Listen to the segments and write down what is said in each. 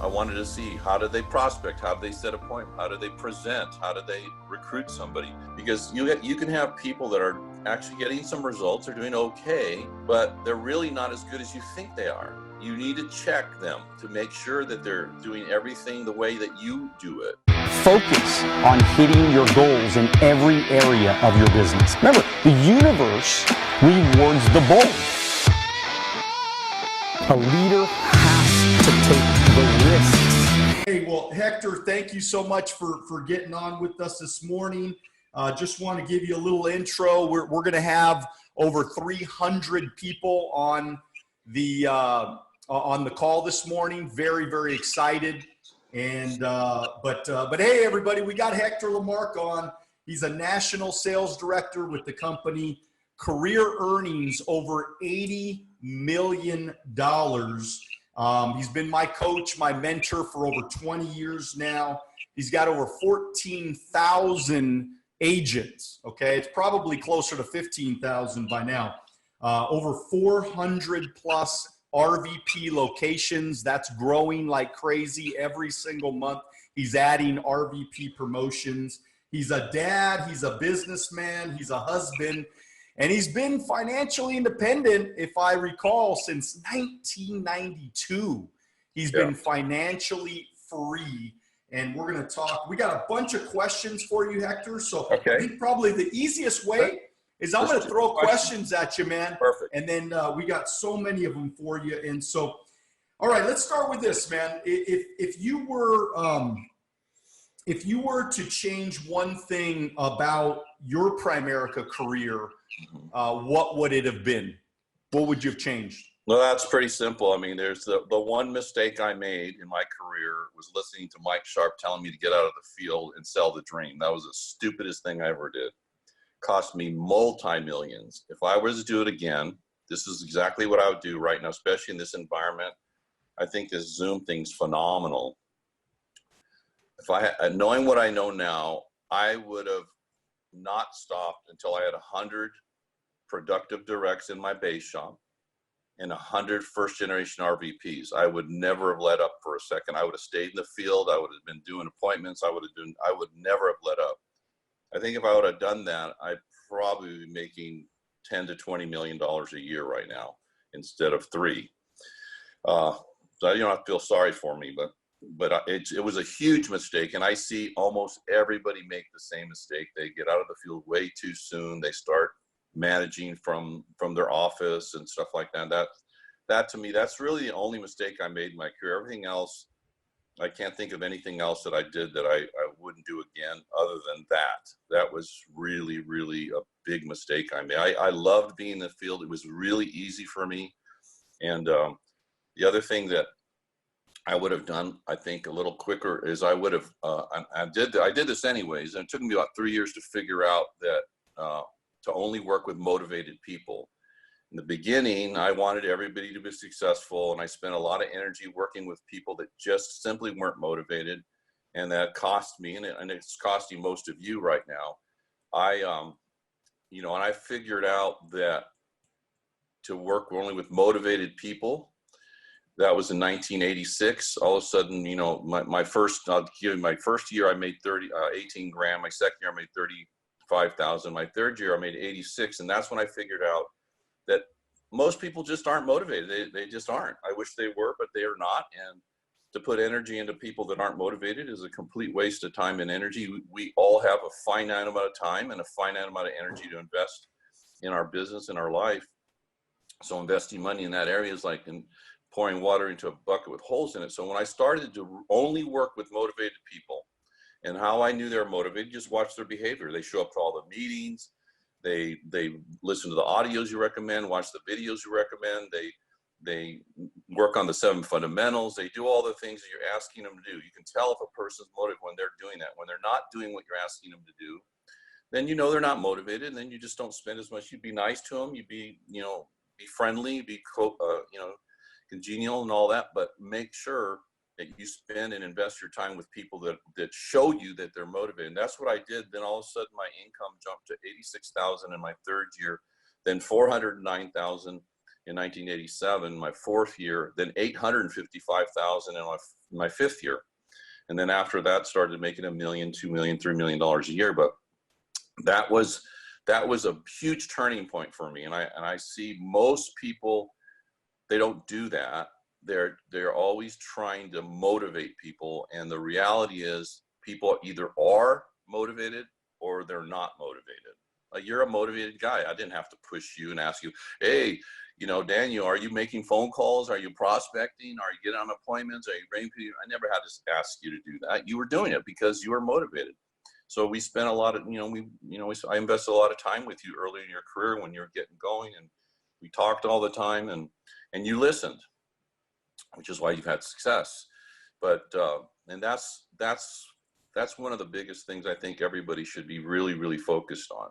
wanted to see, how do they prospect? How do they set appointment? How do they present? How do they recruit somebody? Because you can have people that are actually getting some results, they're doing okay, but they're really not as good as you think they are. You need to check them to make sure that they're doing everything the way that you do it. Focus on hitting your goals in every area of your business. Remember, the universe rewards the bold. A leader has to take the risks. Hey, well, Hector, thank you so much for getting on with us this morning. Just want to give you a little intro. We're going to have over 300 people on the call this morning. Very, very excited. And but hey, everybody, we got Hector Lamarque on. He's a national sales director with the company. Career earnings over $80 million. He's been my coach, my mentor for over 20 years now. He's got over 14,000 agents. Okay, it's probably closer to 15,000 by now. Over 400 plus RVP locations. That's growing like crazy every single month. He's adding RVP promotions. He's a dad, he's a businessman, he's a husband, and he's been financially independent, if I recall, since 1992. He's been financially free, and we're going to talk. We got a bunch of questions for you, Hector. So I think probably the easiest way is I'm going to throw questions at you, man. Perfect. And then we got so many of them for you. And so, all right, let's start with this, man. If you were to change one thing about your Primerica career, what would it have been? What would you have changed? Well, that's pretty simple. I mean, there's the one mistake I made in my career was listening to Mike Sharp telling me to get out of the field and sell the dream. That was the stupidest thing I ever did. Cost me multi-millions. If I was to do it again, this is exactly what I would do right now, especially in this environment. I think this Zoom thing's phenomenal. If I had, knowing what I know now, I would have not stopped until I had 100 productive directs in my base shop and 100 first-generation RVPs. I would never have let up for a second. I would have stayed in the field. I would have been doing appointments. I would never have let up. I think if I would have done that, I'd probably be making $10 to $20 million a year right now instead of $3 million. So you don't have to feel sorry for me, but it was a huge mistake, and I see almost everybody make the same mistake. They get out of the field way too soon. They start managing from their office and stuff like that. That to me, that's really the only mistake I made in my career. Everything else, I can't think of anything else that I did that I wouldn't do again other than that. That was really, really a big mistake I made. I loved being in the field. It was really easy for me. And the other thing that I would have done, I think, a little quicker is I would have, I did this anyways, and it took me about 3 years to figure out that to only work with motivated people. In the beginning, I wanted everybody to be successful, and I spent a lot of energy working with people that just simply weren't motivated, and that cost me, and it's costing most of you right now. And I figured out that to work only with motivated people, that was in 1986. All of a sudden, my first year I made 18 grand. My second year I made 35,000. My third year I made 86, and that's when I figured out that most people just aren't motivated. They just aren't. I wish they were, but they are not. And to put energy into people that aren't motivated is a complete waste of time and energy. We all have a finite amount of time and a finite amount of energy to invest in our business, in our life. So investing money in that area is like pouring water into a bucket with holes in it. So when I started to only work with motivated people, and how I knew they were motivated, just watch their behavior. They show up to all the meetings. They listen to the audios you recommend, watch the videos you recommend. They work on the 7 fundamentals. They do all the things that you're asking them to do. You can tell if a person's motivated when they're doing that. When they're not doing what you're asking them to do, then they're not motivated, and then you just don't spend as much. You be nice to them. You be friendly, be congenial and all that, but make sure that you spend and invest your time with people that show you that they're motivated. And that's what I did. Then all of a sudden my income jumped to 86,000 in my third year, then 409,000 in 1987, my 4th year, then 855,000 in my 5th year. And then after that, started making $1 million, $2 million, $3 million a year. But that was a huge turning point for me. And I see most people, they don't do that. They're always trying to motivate people. And the reality is people either are motivated or they're not motivated. Like, you're a motivated guy. I didn't have to push you and ask you, hey, Daniel, are you making phone calls? Are you prospecting? Are you getting on appointments? Are you bringing people? I never had to ask you to do that. You were doing it because you were motivated. So we spent a lot of, I invested a lot of time with you early in your career when you were getting going, and we talked all the time, and you listened, which is why you've had success. But, and that's one of the biggest things I think everybody should be really, really focused on.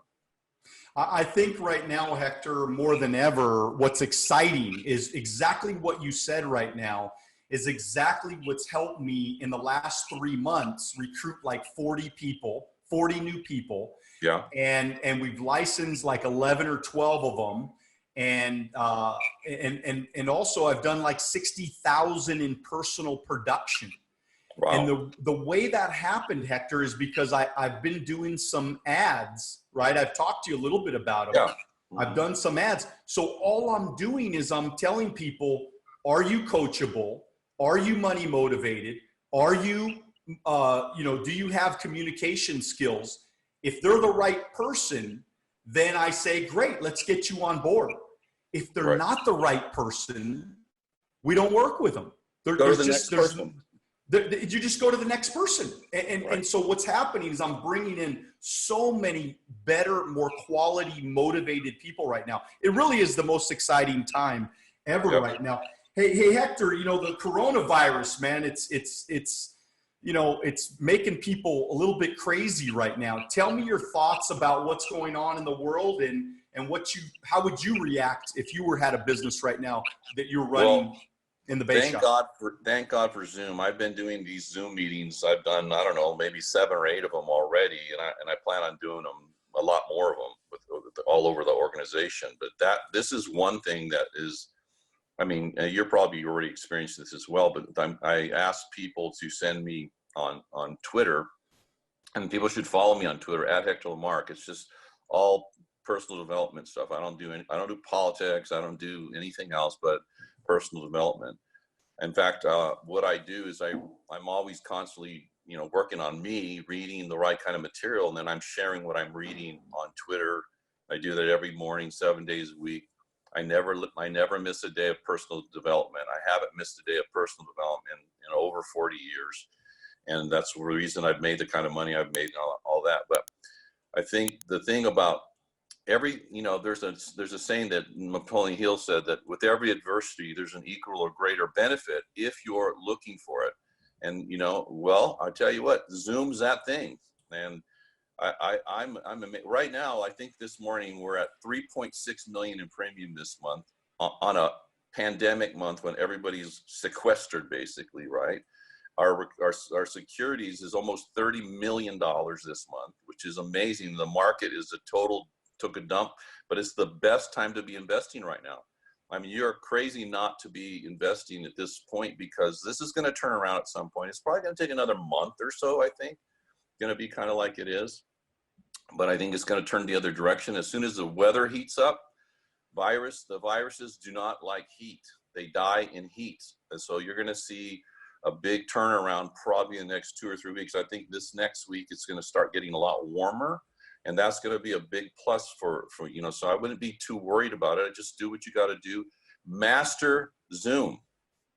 I think right now, Hector, more than ever, what's exciting is exactly what you said right now is exactly what's helped me in the last 3 months recruit like 40 new people. Yeah. And we've licensed like 11 or 12 of them. And also I've done like 60,000 in personal production. Wow. And the way that happened, Hector, is because I've been doing some ads, right? I've talked to you a little bit about them. Yeah. Mm-hmm. I've done some ads. So all I'm doing is I'm telling people, are you coachable? Are you money motivated? Are you, do you have communication skills? If they're the right person, then I say, great, let's get you on board. If they're not the right person, we don't work with them. Go to the next person. You just go to the next person. And so what's happening is I'm bringing in so many better, more quality, motivated people right now. It really is the most exciting time ever right now. Hey, Hector, the coronavirus, man, it's making people a little bit crazy right now. Tell me your thoughts about what's going on in the world and how would you react if you had a business right now that you're running in the base shop? Thank God for Zoom. I've been doing these Zoom meetings. I've done, I don't know, maybe 7 or 8 of them already. And I plan on doing them, a lot more of them with all over the organization. But this is one thing that is, you're probably already experienced this as well, but I asked people to send me on Twitter, and people should follow me on Twitter at Hector Lamarque. It's just all personal development stuff. I don't do politics. I don't do anything else but personal development. In fact, what I do is I'm always constantly, working on me, reading the right kind of material, and then I'm sharing what I'm reading on Twitter. I do that every morning, 7 days a week. I never miss a day of personal development. I haven't missed a day of personal development in over 40 years. And that's the reason I've made the kind of money I've made and all that. But I think the thing about there's a saying that Napoleon Hill said, that with every adversity, there's an equal or greater benefit if you're looking for it. And, I'll tell you what, Zoom's that thing. And I'm right now, I think this morning we're at 3.6 million in premium this month on a pandemic month when everybody's sequestered, basically, right? Our securities is almost $30 million this month, which is amazing. The market is took a dump, but it's the best time to be investing right now. You're crazy not to be investing at this point, because this is going to turn around at some point. It's probably going to take another month or so, I think. Going to be kind of like it is, but I think it's going to turn the other direction. As soon as the weather heats up, the viruses do not like heat. They die in heat. And so you're going to see a big turnaround probably in the next 2 or 3 weeks. I think this next week it's going to start getting a lot warmer, and that's going to be a big plus for so I wouldn't be too worried about it. Just do what you got to do. Master Zoom.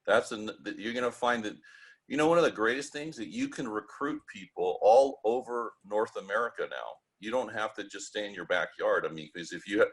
You're going to find that, one of the greatest things that you can recruit people all over North America now. You don't have to just stay in your backyard. Because if you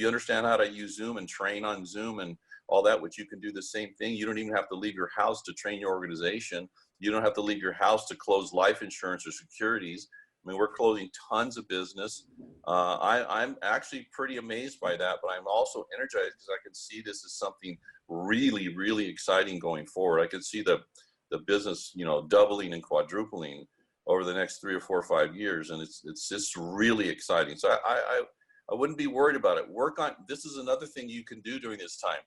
understand how to use Zoom and train on Zoom and all that, which you can do the same thing. You don't even have to leave your house to train your organization. You don't have to leave your house to close life insurance or securities. We're closing tons of business. I'm actually pretty amazed by that, but I'm also energized because I can see this as something really, really exciting going forward. I can see the business, doubling and quadrupling over the next 3 or 4 or 5 years. And it's just really exciting. So I wouldn't be worried about it. This is another thing you can do during this time.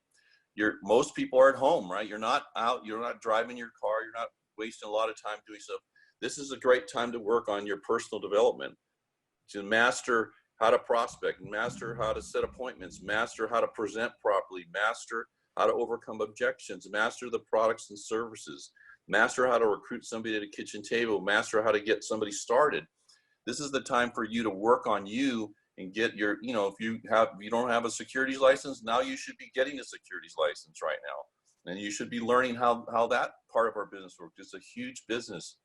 most people are at home, right? You're not out, you're not driving your car, you're not wasting a lot of time doing stuff. This is a great time to work on your personal development, to master how to prospect, master how to set appointments, master how to present properly, master how to overcome objections, master the products and services, master how to recruit somebody at a kitchen table, master how to get somebody started. This is the time for you to work on you and get your, if you don't have a securities license, now you should be getting a securities license right now. And you should be learning how that part of our business works. It's a huge business.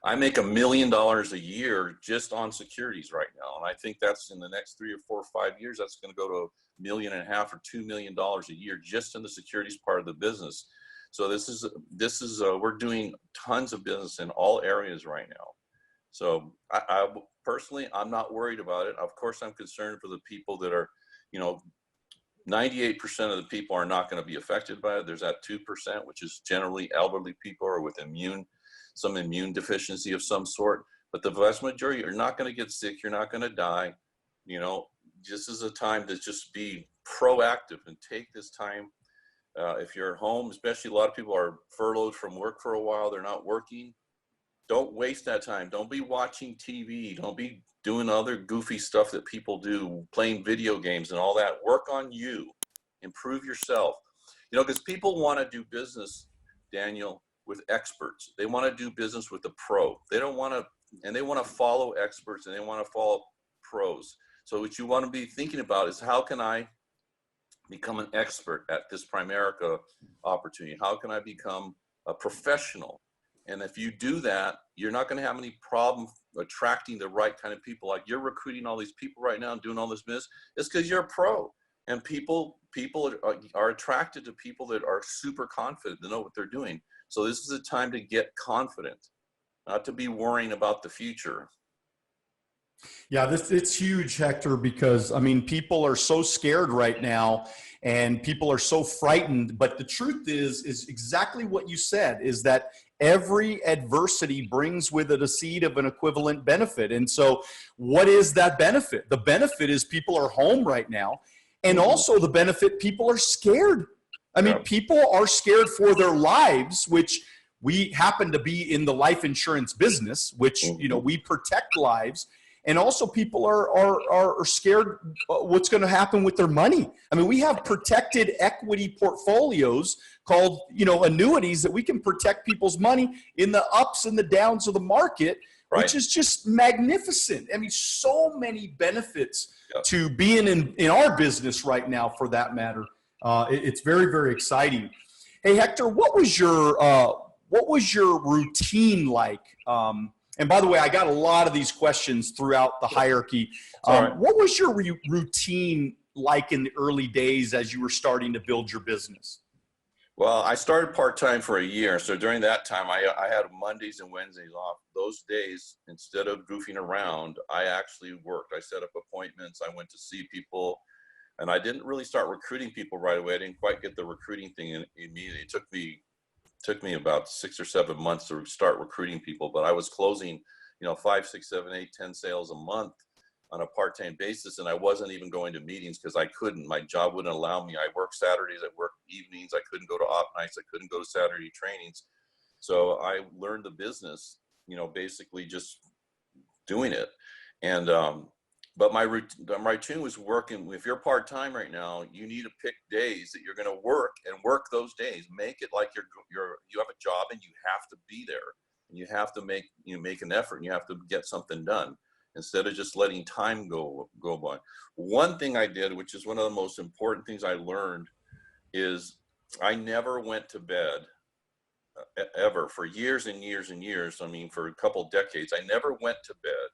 I make $1 million a year just on securities right now. And I think that's in the next 3 or 4 or 5 years, that's going to go to $1.5 million or $2 million a year just in the securities part of the business. So this is we're doing tons of business in all areas right now. So I personally, I'm not worried about it. Of course, I'm concerned for the people that are, 98% of the people are not going to be affected by it. There's that 2%, which is generally elderly people or with some immune deficiency of some sort. But the vast majority, you're not going to get sick. You're not going to die. This is a time to just be proactive and take this time. If you're at home, especially a lot of people are furloughed from work for a while, they're not working. Don't waste that time. Don't be watching TV. Don't be doing other goofy stuff that people do, playing video games and all that. Work on you. Improve yourself. Because people want to do business, Daniel, with experts. They want to do business with a pro. They don't want to, and they want to follow experts and they want to follow pros. So what you want to be thinking about is, how can I become an expert at this Primerica opportunity? How can I become a professional? And if you do that, you're not going to have any problem attracting the right kind of people. Like, you're recruiting all these people right now and doing all this business. It's because you're a pro, and people are attracted to people that are super confident, to know what they're doing. So this is a time to get confident, not to be worrying about the future. Yeah, it's huge, Hector, because people are so scared right now and people are so frightened. But the truth is exactly what you said, is that every adversity brings with it a seed of an equivalent benefit. And so what is that benefit? The benefit is people are home right now. And also the benefit, people are scared. People are scared for their lives, which we happen to be in the life insurance business, which, we protect lives. And also people are scared what's going to happen with their money. We have protected equity portfolios called, annuities, that we can protect people's money in the ups and the downs of the market, right, which is just magnificent. So many benefits to being in our business right now, for that matter. It's very, very exciting. Hey, Hector, what was your routine like? And by the way, I got a lot of these questions throughout the hierarchy. What was your routine like in the early days as you were starting to build your business? Well, I started part-time for a year. So during that time, I had Mondays and Wednesdays off. Those days, instead of goofing around, I actually worked. I set up appointments. I went to see people. And I didn't really start recruiting people right away. I didn't quite get the recruiting thing immediately. It took me about 6 or 7 months to start recruiting people, but I was closing, 5, 6, 7, 8, 10 sales a month on a part-time basis. And I wasn't even going to meetings because I couldn't. My job wouldn't allow me. I worked Saturdays, I worked evenings. I couldn't go to op nights. I couldn't go to Saturday trainings. So I learned the business, basically just doing it. And, but my routine was working. If you're part-time right now, you need to pick days that you're going to work, and work those days. Make it like you have a job and you have to be there, and you have to make an effort, and you have to get something done instead of just letting time go by. One thing I did, which is one of the most important things I learned, is I never went to bed ever for years and years and years. For a couple decades, I never went to bed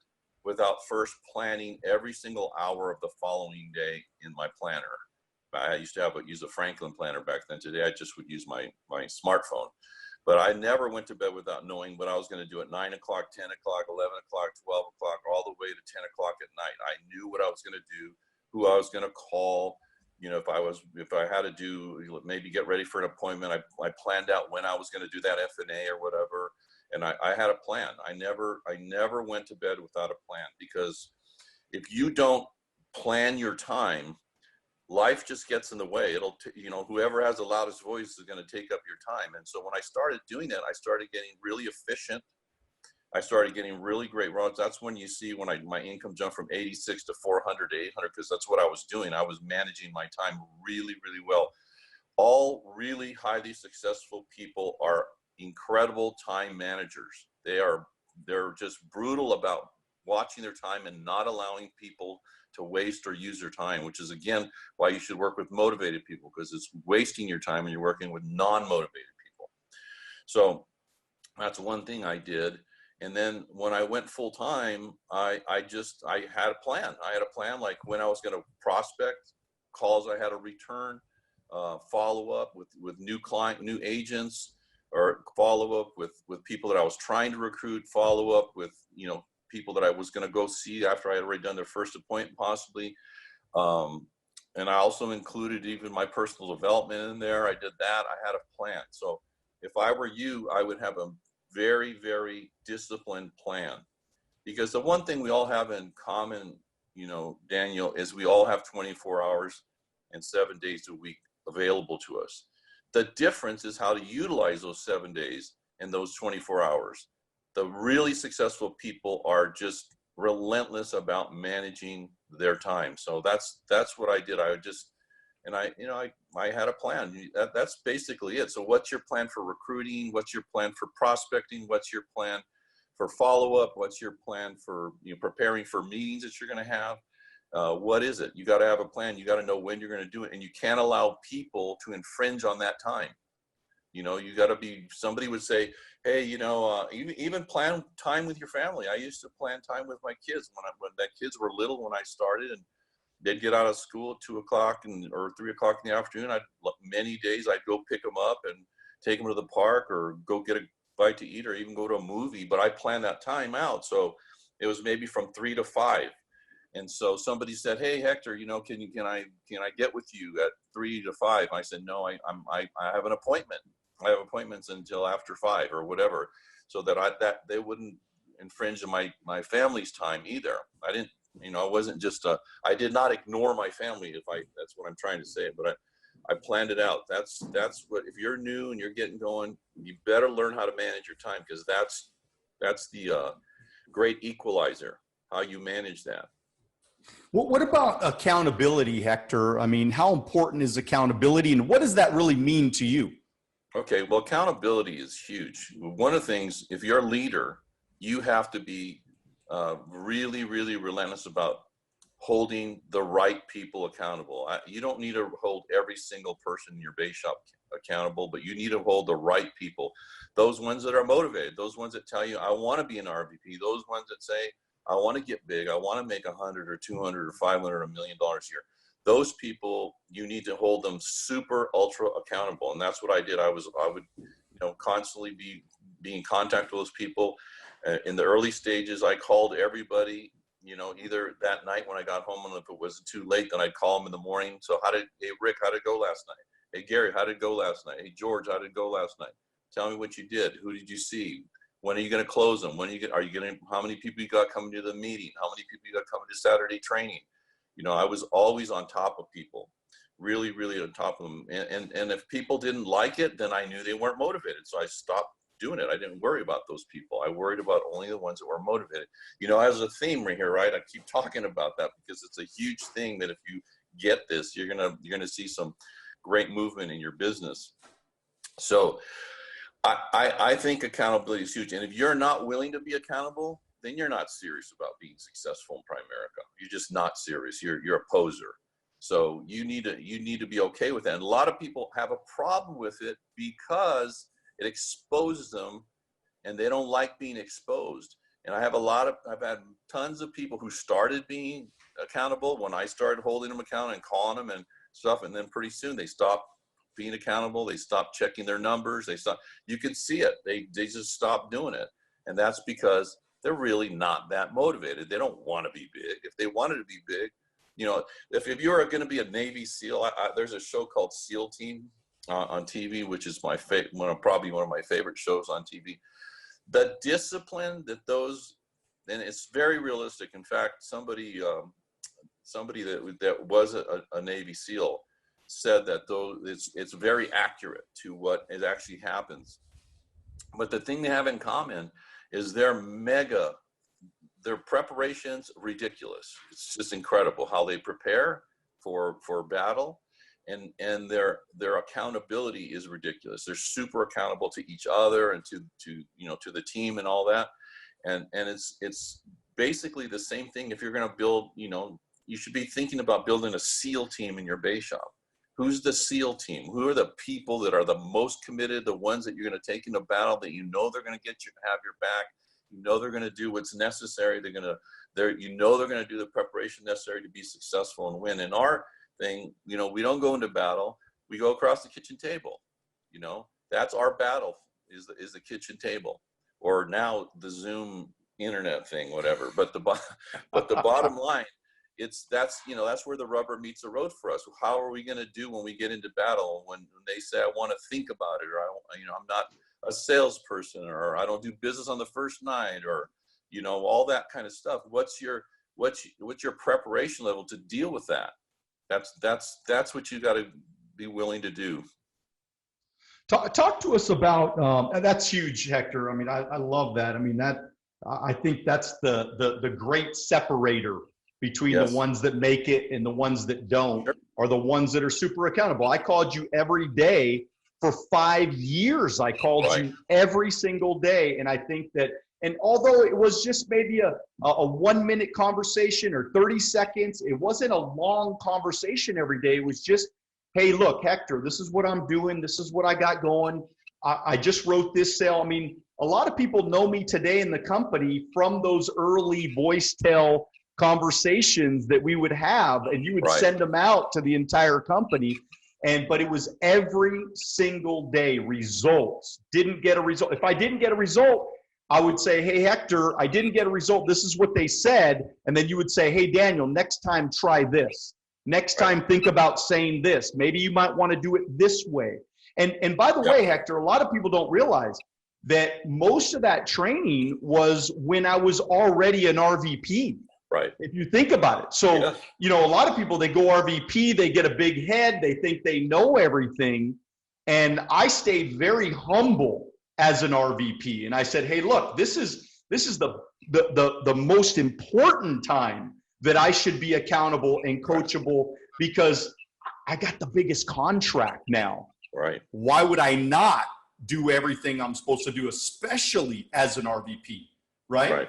without first planning every single hour of the following day in my planner. I used to use a Franklin planner back then. Today, I just would use my smartphone. But I never went to bed without knowing what I was going to do at 9 o'clock, 10 o'clock, 11 o'clock, 12 o'clock, all the way to 10 o'clock at night. I knew what I was going to do, who I was going to call. If I had to do, maybe get ready for an appointment, I planned out when I was going to do that F&A or whatever. And I had a plan. I never went to bed without a plan, because if you don't plan your time, life just gets in the way. You know, whoever has the loudest voice is going to take up your time. And so when I started doing that, I started getting really efficient. I started getting really great runs. That's when you see when my income jumped from 86 to 400 to 800, because that's what I was doing. I was managing my time really, really well. All really highly successful people are incredible time managers. They're just brutal about watching their time and not allowing people to waste or use their time, which is, again, why you should work with motivated people, because it's wasting your time when you're working with non-motivated people. So that's one thing I did. And then when I went full time, I had a plan. I had a plan, like when I was going to prospect, calls I had to return, follow up with new agents, or follow up with people that I was trying to recruit, follow up with, you know, people that I was going to go see after I had already done their first appointment, possibly. And I also included even my personal development in there. I did that. I had a plan. So if I were you, I would have a very, very disciplined plan, because the one thing we all have in common, you know, Daniel, is we all have 24 hours and 7 days a week available to us. The difference is how to utilize those 7 days and those 24 hours. The really successful people are just relentless about managing their time. So that's what I did. I had a plan. That's basically it. So what's your plan for recruiting? What's your plan for prospecting? What's your plan for follow-up? What's your plan for, you know, preparing for meetings that you're going to have? What is it? You got to have a plan. You got to know when you're going to do it, and you can't allow people to infringe on that time. You know, you got to be, somebody would say, hey, you know, even plan time with your family. I used to plan time with my kids when the kids were little, when I started, and they'd get out of school at 2 o'clock or 3 o'clock in the afternoon. Many days I'd go pick them up and take them to the park, or go get a bite to eat, or even go to a movie. But I planned that time out. So it was maybe from 3 to 5. And so somebody said, hey, Hector, you know, can I get with you at 3 to 5? I said, no, I have an appointment. I have appointments until after 5 or whatever, so that they wouldn't infringe on my family's time either. I didn't, you know, I wasn't just I did not ignore my family, that's what I'm trying to say, but I planned it out. That's what, if you're new and you're getting going, you better learn how to manage your time, because that's the great equalizer, how you manage that. What about accountability, Hector? I mean, how important is accountability, and what does that really mean to you? Okay, well, accountability is huge. One of the things, if you're a leader, you have to be really, really relentless about holding the right people accountable. You don't need to hold every single person in your base shop accountable, but you need to hold the right people. Those ones that are motivated, those ones that tell you, I want to be an RVP, those ones that say, I want to get big, I want to make 100 or 200 or 500 or $1 million a year. Those people, you need to hold them super ultra accountable. And that's what I did. I would, you know, constantly be in contact with those people. In the early stages, I called everybody, you know, either that night when I got home, and if it wasn't too late, then I'd call them in the morning. So hey, Rick, how did it go last night? Hey, Gary, how did it go last night? Hey, George, how did it go last night? Tell me what you did. Who did you see? When are you going to close them? When are you going to, how many people you got coming to the meeting? How many people you got coming to Saturday training? You know, I was always on top of people, really, really on top of them. And if people didn't like it, then I knew they weren't motivated. So I stopped doing it. I didn't worry about those people. I worried about only the ones that were motivated. You know, as a theme right here, right? I keep talking about that because it's a huge thing that if you get this, you're gonna see some great movement in your business. So I think accountability is huge. And if you're not willing to be accountable, then you're not serious about being successful in Primerica. You're just not serious. You're a poser. So you need to be okay with that. And a lot of people have a problem with it because it exposes them, and they don't like being exposed. And I've had tons of people who started being accountable when I started holding them accountable and calling them and stuff, and then pretty soon they stop being accountable. They stop checking their numbers. You can see it. They just stop doing it. And that's because they're really not that motivated. They don't want to be big. If they wanted to be big, you know, if you're going to be a Navy SEAL, there's a show called SEAL Team on TV, which is probably one of my favorite shows on TV. The discipline that and it's very realistic. In fact, somebody somebody that was a Navy SEAL said that though it's very accurate to what it actually happens. But the thing they have in common is their preparation's ridiculous. It's just incredible how they prepare for battle, and their accountability is ridiculous. They're super accountable to each other and to the team and all that. And it's basically the same thing. If you're going to build, you should be thinking about building a SEAL team in your base shop. Who's the SEAL team? Who are the people that are the most committed, the ones that you're going to take into battle, that they're going to have your back, they're going to do what's necessary, they're going to do the preparation necessary to be successful and win. In our thing, we don't go into battle, we go across the kitchen table. That's our battle, is the kitchen table, or now the Zoom internet thing, whatever. But the bottom line, that's where the rubber meets the road for us. How are we going to do when we get into battle? When they say, I want to think about it, or I'm not a salesperson, or I don't do business on the first night, or all that kind of stuff. What's your preparation level to deal with that? That's what you got to be willing to do. Talk to us about that's huge, Hector. I mean, I love that. I mean, I think that's the great separator between the ones that make it and the ones that don't, are the ones that are super accountable. I called you every day for 5 years. I called you every single day. And I think that, and although it was just maybe a 1 minute conversation or 30 seconds, it wasn't a long conversation every day. It was just, hey, look, Hector, this is what I'm doing. This is what I got going. I just wrote this sale. I mean, a lot of people know me today in the company from those early voice tell conversations that we would have, and you would send them out to the entire company. But it was every single day, results. Didn't get a result. If I didn't get a result, I would say, hey, Hector, I didn't get a result. This is what they said. And then you would say, hey, Daniel, next time try this. Next time think about saying this. Maybe you might want to do it this way. And by the way, Hector, a lot of people don't realize that most of that training was when I was already an RVP. Right. If you think about it. So, a lot of people, they go RVP, they get a big head, they think they know everything. And I stayed very humble as an RVP. And I said, hey, look, this is the most important time that I should be accountable and coachable, because I got the biggest contract now. Right. Why would I not do everything I'm supposed to do, especially as an RVP? Right.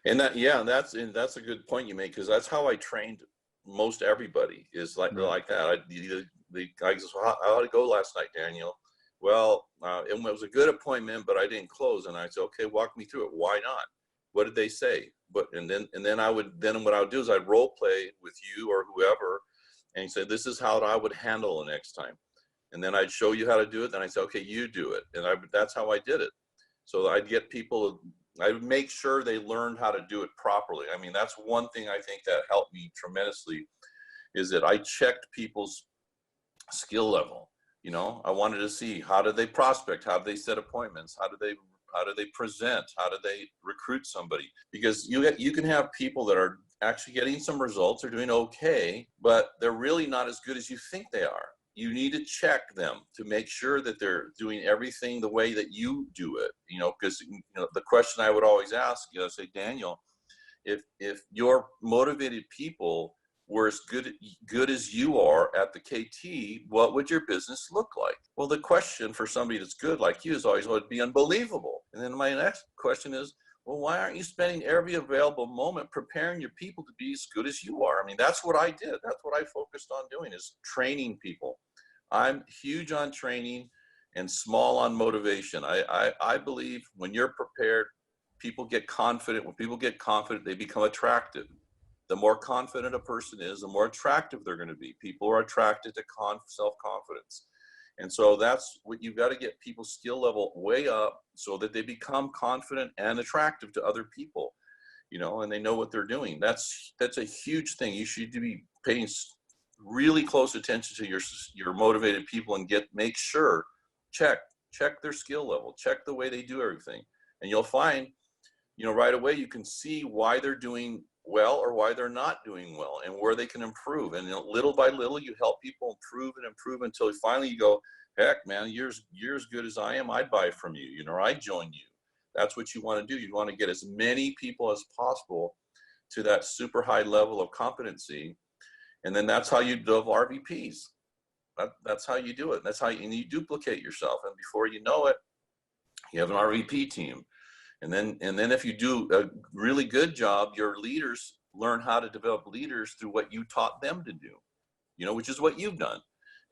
And that's a good point you make, because that's how I trained most everybody, is like that. The guy goes, how did it go last night, Daniel? Well, it was a good appointment, but I didn't close. And I said, okay, walk me through it. Why not? What did they say? And then what I would do is I'd role play with you or whoever, and say, this is how I would handle it next time. And then I'd show you how to do it. Then I'd say, okay, you do it. And that's how I did it. So I'd get people, I would make sure they learned how to do it properly. I mean, that's one thing I think that helped me tremendously, is that I checked people's skill level. I wanted to see, how do they prospect? How do they set appointments? How do they present? How do they recruit somebody? Because you can have people that are actually getting some results, are doing okay, but they're really not as good as you think they are. You need to check them to make sure that they're doing everything the way that you do it. Because the question I would always ask, say, Daniel, if your motivated people were as good as you are at the KT, what would your business look like? Well, the question for somebody that's good like you is always, would be unbelievable. And then my next question is, well, why aren't you spending every available moment preparing your people to be as good as you are? I mean, that's what I did. That's what I focused on doing, is training people. I'm huge on training and small on motivation. I believe when you're prepared, people get confident. When people get confident, they become attractive. The more confident a person is, the more attractive they're going to be. People are attracted to self-confidence. And so that's what you've got to get people's skill level way up, so that they become confident and attractive to other people, and they know what they're doing. That's a huge thing. You should be paying really close attention to your motivated people, and make sure, check their skill level, check the way they do everything. And you'll find, right away, you can see why they're doing well or why they're not doing well and where they can improve. And little by little, you help people improve and improve until finally you go, heck, man, you're as good as I am. I'd buy from you, I'd join you. That's what you want to do. You want to get as many people as possible to that super high level of competency. And then that's how you develop RVPs. That's how you do it. That's how you duplicate yourself. And before you know it, you have an RVP team. And then if you do a really good job, your leaders learn how to develop leaders through what you taught them to do, which is what you've done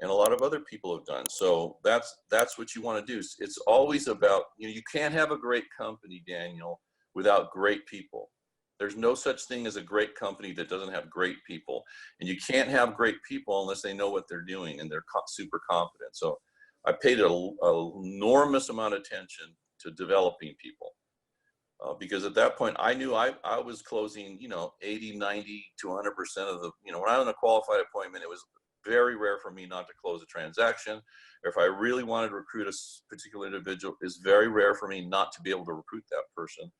and a lot of other people have done. So that's what you want to do. It's always about, you can't have a great company, Daniel, without great people. There's no such thing as a great company that doesn't have great people. And you can't have great people unless they know what they're doing and they're super competent. So I paid an enormous amount of attention to developing people. Because at that point, I knew I was closing, 80, 90 to 100% of the, when I was in a qualified appointment, it was very rare for me not to close a transaction. If I really wanted to recruit a particular individual, it's very rare for me not to be able to recruit that person.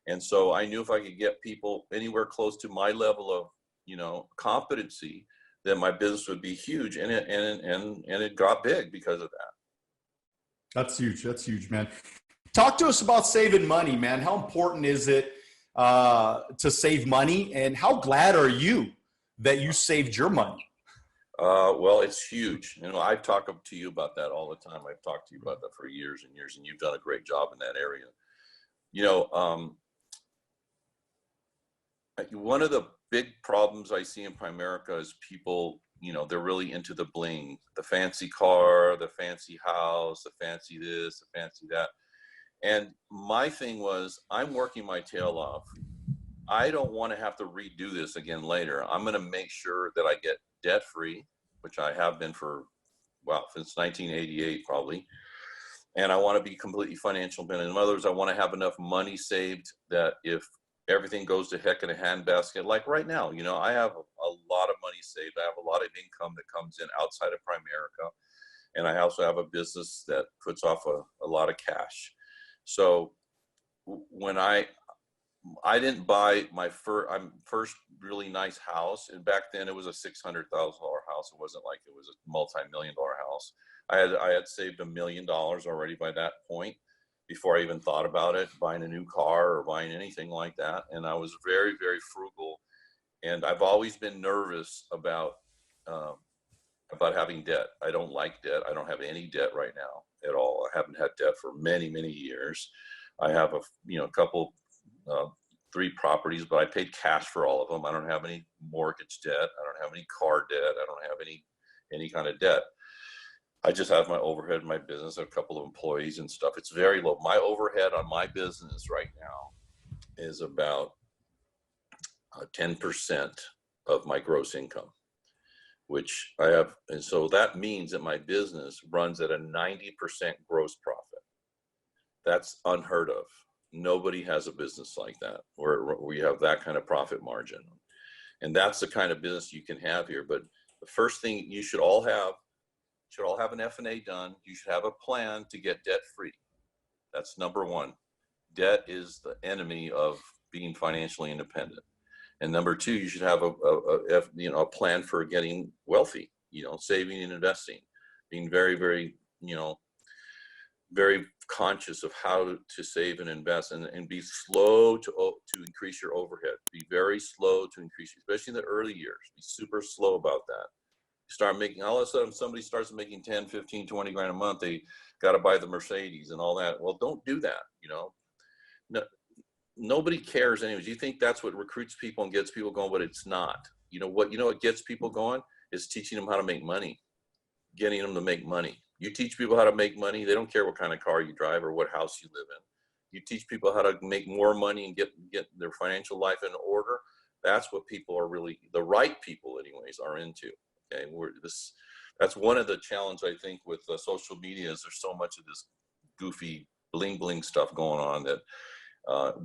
And so I knew if I could get people anywhere close to my level of, competency, then my business would be huge. And it got big because of that. That's huge. That's huge, man. Talk to us about saving money, man. How important is it to save money, and how glad are you that you saved your money? Well, it's huge. I've talked to you about that all the time. I've talked to you about that for years and years, and you've done a great job in that area. One of the big problems I see in Primerica is people, they're really into the bling, the fancy car, the fancy house, the fancy this, the fancy that. And my thing was, I'm working my tail off. I don't want to have to redo this again later. I'm going to make sure that I get debt free, which I have been since 1988 probably. And I want to be completely financial independent. In other words, I want to have enough money saved that if everything goes to heck in a handbasket, like right now, I have a lot of money saved. I have a lot of income that comes in outside of Primerica. And I also have a business that puts off a lot of cash. So when I didn't buy my first really nice house, and back then it was a $600,000 house. It wasn't like it was a multi-million-dollar house. I had saved $1 million already by that point before I even thought about it, buying a new car or buying anything like that. And I was very, very frugal. And I've always been nervous about having debt. I don't like debt. I don't have any debt right now at all. I haven't had debt for many, many years. I have a couple, 3 properties, but I paid cash for all of them. I don't have any mortgage debt. I don't have any car debt. I don't have any kind of debt. I just have my overhead in my business, a couple of employees and stuff. It's very low. My overhead on my business right now is about 10% of my gross income, which I have. And so that means that my business runs at a 90% gross profit. That's unheard of. Nobody has a business like that where we have that kind of profit margin. And that's the kind of business you can have here. But the first thing you should all have an F&A done. You should have a plan to get debt free. That's number one. Debt is the enemy of being financially independent. And number 2, you should have a plan for getting wealthy, saving and investing, being very, very, very conscious of how to save and invest, and be slow to increase your overhead. Be very slow to increase, especially in the early years. Be super slow about that. Start making, all of a sudden somebody starts making 10, 15, 20 grand a month, they got to buy the Mercedes and all that. Well, don't do that. No, nobody cares anyways. You think that's what recruits people and gets people going, but it's not. What gets people going is teaching them how to make money, getting them to make money. You teach people how to make money. They don't care what kind of car you drive or what house you live in. You teach people how to make more money and get their financial life in order. That's what people are really, the right people anyways, are into. Okay, that's one of the challenges I think with social media is there's so much of this goofy bling stuff going on that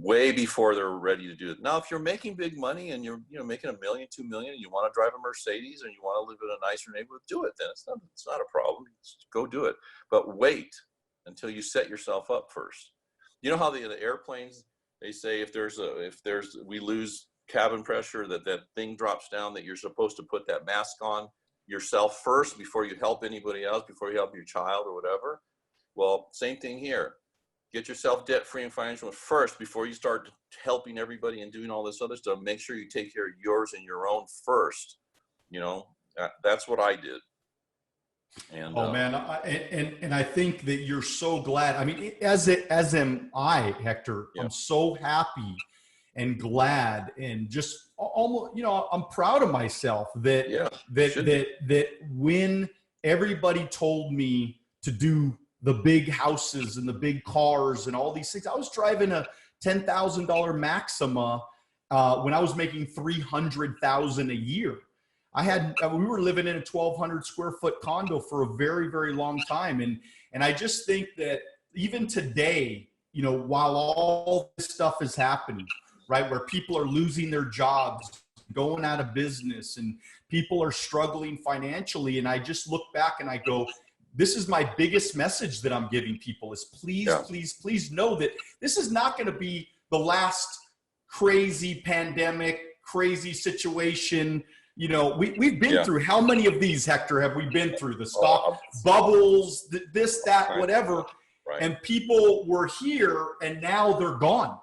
way before they're ready to do it. Now, if you're making big money and you're making $1 million, $2 million, and you want to drive a Mercedes and you want to live in a nicer neighborhood, do it. Then it's not a problem. Just go do it. But wait until you set yourself up first. You know how the airplanes, they say if we lose cabin pressure, that thing drops down, that you're supposed to put that mask on yourself first before you help anybody else, before you help your child or whatever. Well, same thing here. Get yourself debt-free and financial first before you start helping everybody and doing all this other stuff. Make sure you take care of yours and your own first. You know, that's what I did. And man, and I think that you're so glad. I mean, as am I, Hector. Yeah. I'm so happy and glad, and just almost, you know, I'm proud of myself that when everybody told me to do the big houses and the big cars and all these things, I was driving a $10,000 Maxima when I was making $300,000 a year. We were living in a 1,200 square foot condo for a very, very long time. And I just think that even today, you know, while all this stuff is happening, right, where people are losing their jobs, going out of business, and people are struggling financially, and I just look back and I go, this is my biggest message that I'm giving people is please, please, please know that this is not going to be the last crazy pandemic, crazy situation. You know, we've been through, how many of these, Hector, have we been through? The stock bubbles, this, that, whatever. Right. And people were here and now they're gone.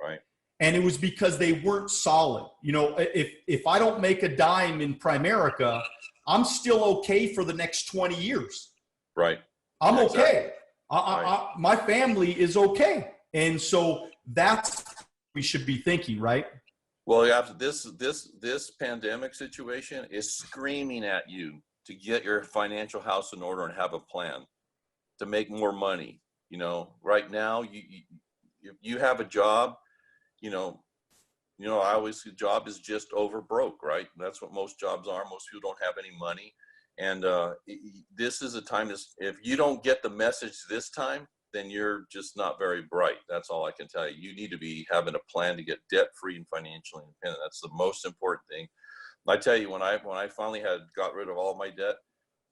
Right. And it was because they weren't solid. You know, if I don't make a dime in Primerica, I'm still okay for the next 20 years. Right. I'm okay. Right. My family is okay. And so that's what we should be thinking, right? Well, yeah, this pandemic situation is screaming at you to get your financial house in order and have a plan to make more money. You know, right now you have a job, you know, I always say job is just over broke, right? That's what most jobs are. Most people don't have any money. And this is a time, if you don't get the message this time, then you're just not very bright. That's all I can tell you. You need to be having a plan to get debt-free and financially independent. That's the most important thing. I tell you, when I finally got rid of all my debt,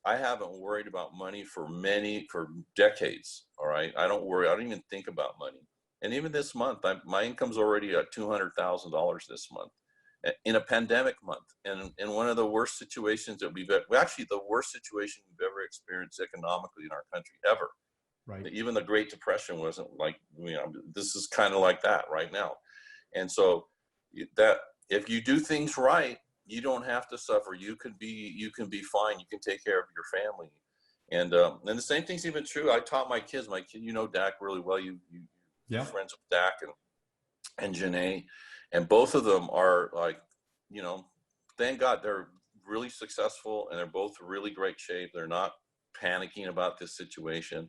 I haven't worried about money for decades. All right, I don't worry. I don't even think about money. And even this month, my income's already at $200,000 this month, in a pandemic month, and in one of the worst situations that actually the worst situation we've ever experienced economically in our country ever. Right. Even the Great Depression wasn't like, you know, this is kind of like that right now. And so that if you do things right, you don't have to suffer. You can be fine. You can take care of your family. And the same thing's even true. I taught my kids, you know Dak really well. You're friends with Dak and Janae, and both of them are like, you know, thank God they're really successful and they're both really great shape. They're not panicking about this situation.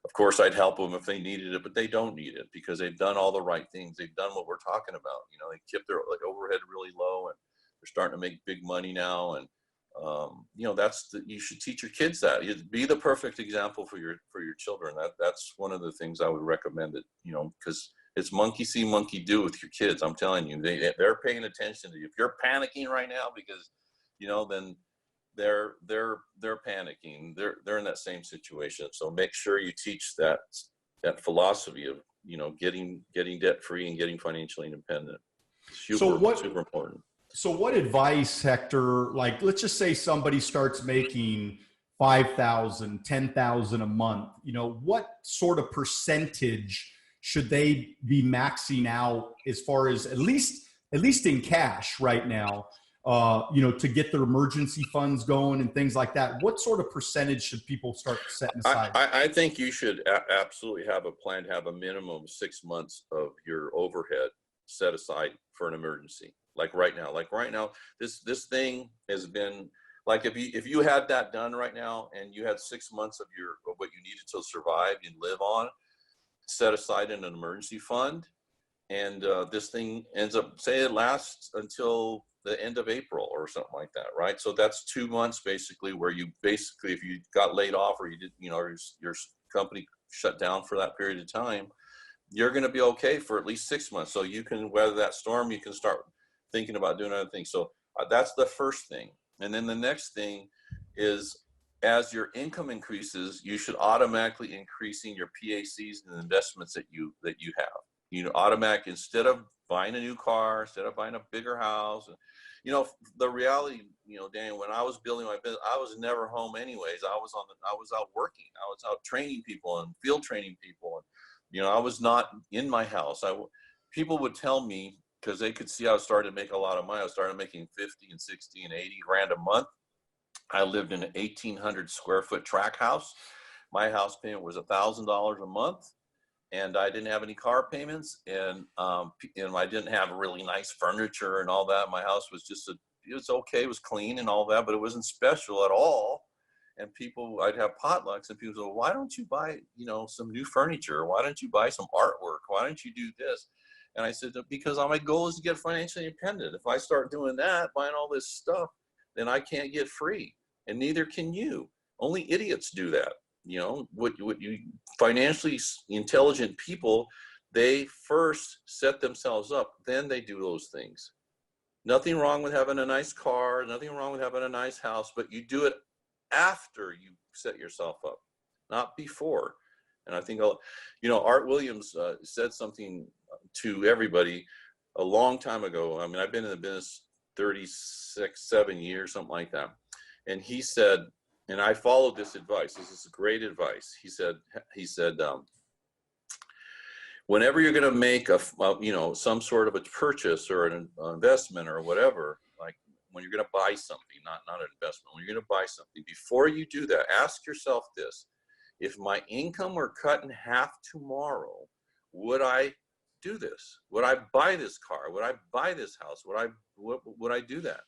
Of course, I'd help them if they needed it, but they don't need it because they've done all the right things. They've done what we're talking about. You know, they kept their overhead really low, and they're starting to make big money now. And you know, you should teach your kids that. You be the perfect example for your children. That's one of the things I would recommend. That, you know, because it's monkey see, monkey do with your kids. I'm telling you, they're paying attention to you. If you're panicking right now because, you know, then they're panicking. They're in that same situation. So make sure you teach that philosophy of, you know, getting debt free and getting financially independent. Super important. So what advice, Hector, like, let's just say somebody starts making $5,000, $10,000 a month, you know, what sort of percentage should they be maxing out as far as at least in cash right now, you know, to get their emergency funds going and things like that? What sort of percentage should people start setting aside? I think you should absolutely have a plan to have a minimum of 6 months of your overhead set aside for an emergency. Like right now, this thing has been like, if you had that done right now and you had 6 months of what you needed to survive and live on, set aside in an emergency fund, and this thing ends up, say it lasts until the end of April or something like that, right? So that's 2 months basically, where you basically, if you got laid off or you did, you know, your company shut down for that period of time, you're going to be okay for at least 6 months. So you can weather that storm. You can start thinking about doing other things. So that's the first thing. And then the next thing is, as your income increases, you should automatically increasing your PACs and investments that you have. You know, automatic, instead of buying a new car instead of buying a bigger house. You know, the reality, you know, Dan, when I was building my business, I was never home anyways. I was out working. I was out training people and field training people. And, you know, I was not in my house. People would tell me, because they could see I was starting to make a lot of money. I started making 50 and 60 and 80 grand a month. I lived in an 1,800 square foot tract house. My house payment was $1,000 a month, and I didn't have any car payments, and I didn't have really nice furniture and all that. My house was just it was okay, it was clean and all that, but it wasn't special at all. And I'd have potlucks, and people say, well, why don't you buy, you know, some new furniture? Why don't you buy some artwork? Why don't you do this? And I said, because my goal is to get financially independent. If I start doing that, buying all this stuff, then I can't get free, and neither can you. Only idiots do that. You know, what you financially intelligent people, they first set themselves up, then they do those things. Nothing wrong with having a nice car, nothing wrong with having a nice house, but you do it after you set yourself up, not before. And I think, you know, Art Williams said something to everybody a long time ago. I mean, I've been in the business 7 years, something like that. And he said, and I followed this advice. This is great advice. He said, whenever you're going to make you know, some sort of a purchase or an investment or whatever, like when you're going to buy something, not an investment, when you're going to buy something, before you do that, ask yourself this: if my income were cut in half tomorrow, would I do this? Would I buy this car? Would I buy this house? Would I do that?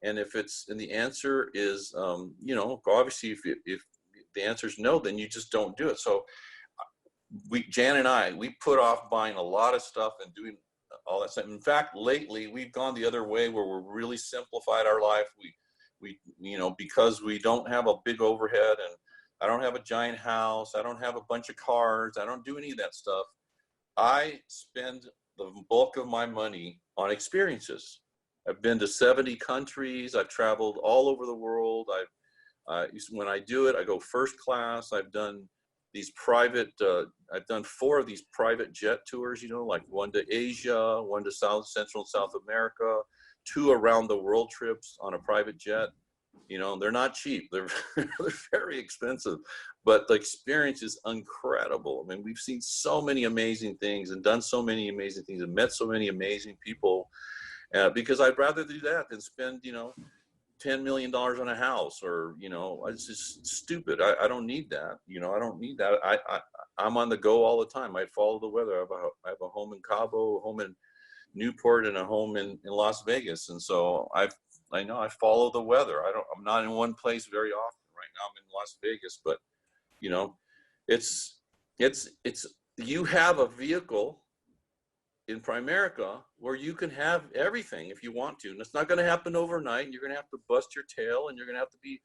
And and the answer is, you know, obviously if the answer is no, then you just don't do it. So Jan and I, we put off buying a lot of stuff and doing all that stuff. In fact, lately we've gone the other way, where we're really simplified our life. We you know, because we don't have a big overhead, and I don't have a giant house, I don't have a bunch of cars, I don't do any of that stuff. I spend the bulk of my money on experiences. I've been to 70 countries. I've traveled all over the world. When I do it, I go first class. I've done these private, I've done 4 of these private jet tours, you know, like one to Asia, one to Central and South America, 2 around the world trips on a private jet. You know, they're not cheap. They're very expensive, but the experience is incredible. I mean, we've seen so many amazing things and done so many amazing things and met so many amazing people, because I'd rather do that than spend, you know, $10 million on a house, or, you know, it's just stupid. I don't need that. You know, I don't need that. I'm on the go all the time. I follow the weather. I have a home in Cabo, a home in Newport, and a home in Las Vegas. And so I know I follow the weather. I'm not in one place very often. Right now I'm in Las Vegas, but, you know, you have a vehicle in Primerica where you can have everything if you want to. And it's not going to happen overnight. And you're going to have to bust your tail, and you're going to have to be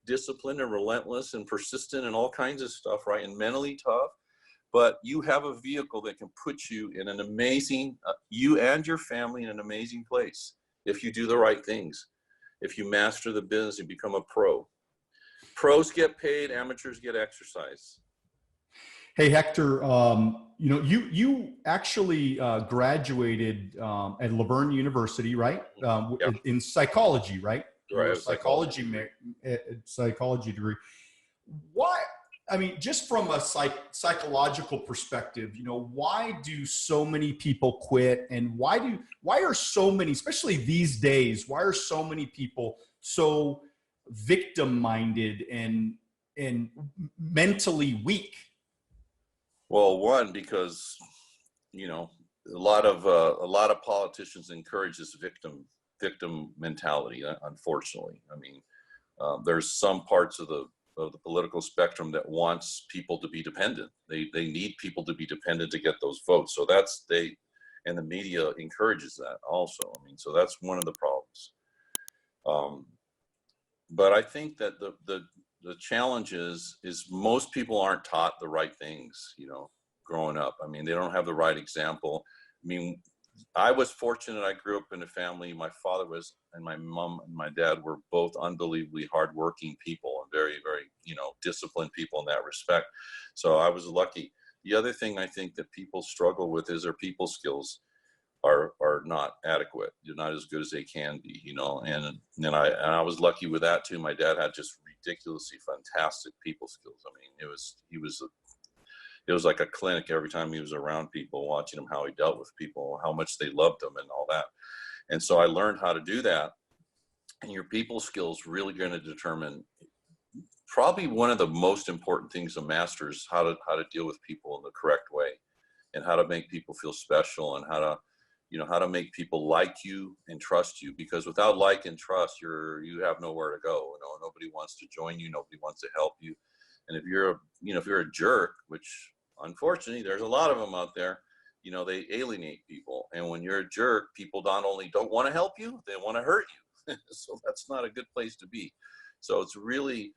disciplined and relentless and persistent and all kinds of stuff, right? And mentally tough. But you have a vehicle that can put you in an amazing, you and your family in an amazing place if you do the right things. If you master the business and become a pro. Pros get paid, amateurs get exercise. Hey, Hector, you know, you actually graduated at Laverne University, right? Yep. In psychology, right? Right. Psychology degree. Why? I mean, just from a psychological perspective, you know, why do so many people quit, and why are so many, especially these days, why are so many people so victim-minded and mentally weak? Well, one, because, you know, a lot of politicians encourage this victim mentality. Unfortunately, I mean, there's some parts of the political spectrum that wants people to be dependent. They need people to be dependent to get those votes. So and the media encourages that also. I mean, so that's one of the problems. But I think that the challenge is most people aren't taught the right things, you know, growing up. I mean, they don't have the right example. I mean, I was fortunate. I grew up in a family. My father was, and my mom and my dad were both unbelievably hardworking people and very, very, you know, disciplined people in that respect. So I was lucky. The other thing I think that people struggle with is their people skills. are not adequate. They're not as good as they can be, you know. And I was lucky with that too. My dad had just ridiculously fantastic people skills. I mean, it was like a clinic every time he was around people, watching him, how he dealt with people, how much they loved him and all that. And so I learned how to do that. And your people skills really going to determine probably one of the most important things to master is how to deal with people in the correct way, and how to make people feel special, and how to make people like you and trust you. Because without like and trust, you have nowhere to go. You know, nobody wants to join you. Nobody wants to help you. And if you're a jerk, which unfortunately there's a lot of them out there, you know, they alienate people. And when you're a jerk, people not only don't want to help you, they want to hurt you. So that's not a good place to be. So it's really